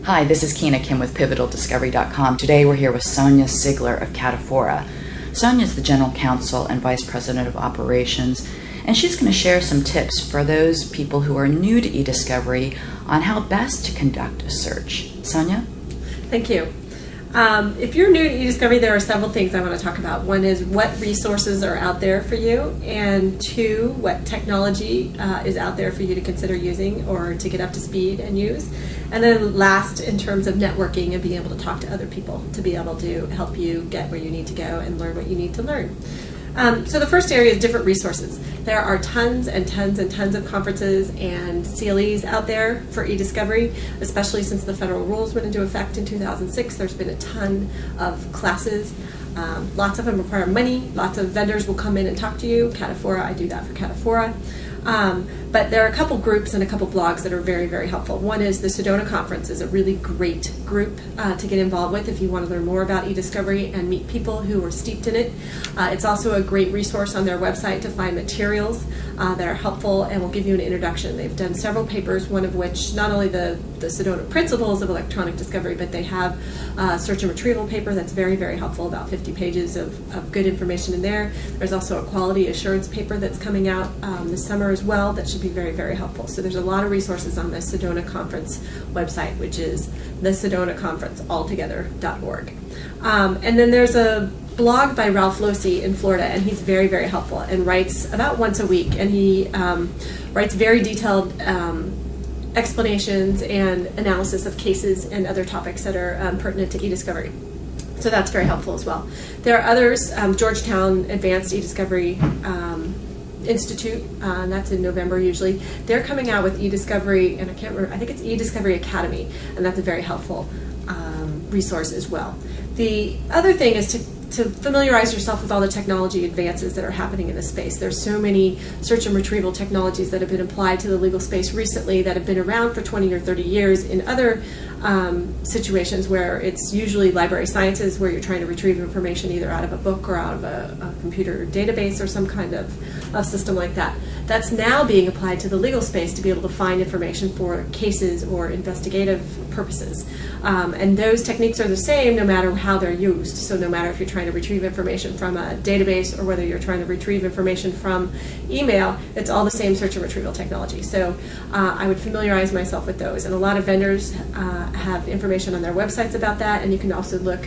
Hi, this is Keena Kim with PivotalDiscovery.com. Today we're here with Sonya Sigler of Cataphora. Sonya is the General Counsel and Vice President of Operations, and she's going to share some tips for those people who are new to eDiscovery on how best to conduct a search. Sonya? Thank you. If you're new to eDiscovery, there are several things I want to talk about. One is what resources are out there for you, and two, what technology is out there for you to consider using or to get up to speed and use. And then last, in terms of networking and being able to talk to other people to be able to help you get where you need to go and learn what you need to learn. So the first area is different resources. There are tons and tons and tons of conferences and CLEs out there for eDiscovery, especially since the federal rules went into effect in 2006. There's been a ton of classes. Lots of them require money. Lots of vendors will come in and talk to you. Cataphora, I do that for Cataphora. But there are a couple groups and a couple blogs that are very, very helpful. One is the Sedona Conference is a really great group to get involved with if you want to learn more about eDiscovery and meet people who are steeped in it. It's also a great resource on their website to find materials that are helpful and will give you an introduction. They've done several papers, one of which not only the Sedona Principles of Electronic Discovery, but they have a search and retrieval paper that's very, very helpful, about 50 pages of good information in there. There's also a quality assurance paper that's coming out this summer as well that should be very, very helpful. So there's a lot of resources on the Sedona Conference website, which is the sedonaconferencealtogether.org. And then there's a blog by Ralph Losey in Florida, and he's very, very helpful and writes about once a week, and he writes very detailed explanations and analysis of cases and other topics that are pertinent to eDiscovery. So that's very helpful as well. There are others, Georgetown Advanced eDiscovery Institute, and that's in November usually. They're coming out with eDiscovery, and I can't remember, I think it's eDiscovery Academy, and that's a very helpful resource as well. The other thing is to familiarize yourself with all the technology advances that are happening in this space. There's so many search and retrieval technologies that have been applied to the legal space recently that have been around for 20 or 30 years in other situations where it's usually library sciences, where you're trying to retrieve information either out of a book or out of a computer database or some kind of system like that. That's now being applied to the legal space to be able to find information for cases or investigative purposes. And those techniques are the same no matter how they're used. So no matter if you're trying to retrieve information from a database or whether you're trying to retrieve information from email, it's all the same search and retrieval technology. So I would familiarize myself with those. And a lot of vendors have information on their websites about that, and you can also look,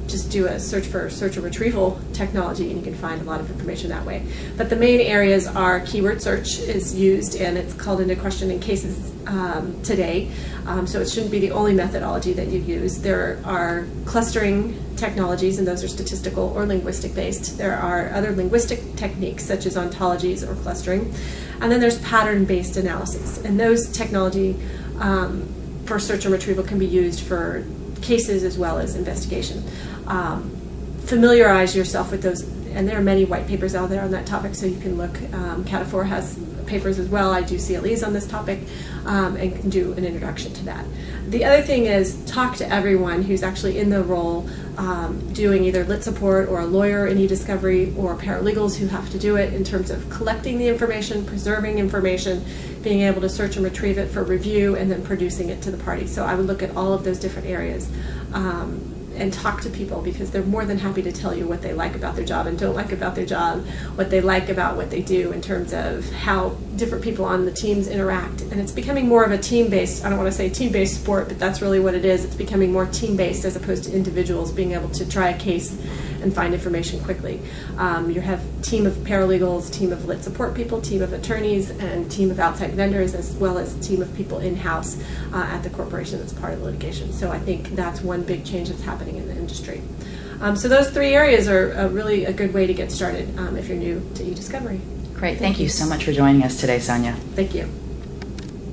just do a search for search and retrieval technology, and you can find a lot of information that way. But the main areas are keyword search is used, and it's called into question in cases today, so it shouldn't be the only methodology that you use. There are clustering technologies, and those are statistical or linguistic based. There are other linguistic techniques such as ontologies or clustering, and then there's pattern based analysis, and those technology for search and retrieval can be used for cases as well as investigation. Familiarize yourself with those, and there are many white papers out there on that topic, so you can look. Cataphora has papers as well. I do CLEs on this topic and can do an introduction to that. The other thing is talk to everyone who's actually in the role doing either lit support or a lawyer in eDiscovery or paralegals who have to do it in terms of collecting the information, preserving information, being able to search and retrieve it for review, and then producing it to the party. So I would look at all of those different areas and talk to people, because they're more than happy to tell you what they like about their job and don't like about their job, what they like about what they do in terms of how different people on the teams interact. And it's becoming more of a team-based, I don't want to say team-based sport, but that's really what it is. It's becoming more team-based as opposed to individuals being able to try a case and find information quickly. You have team of paralegals, team of lit support people, team of attorneys, and team of outside vendors, as well as team of people in-house at the corporation that's part of the litigation. So I think that's one big change that's happening in the industry. So those three areas are really a good way to get started if you're new to eDiscovery. Great. Thank you so much for joining us today, Sonya. Thank you.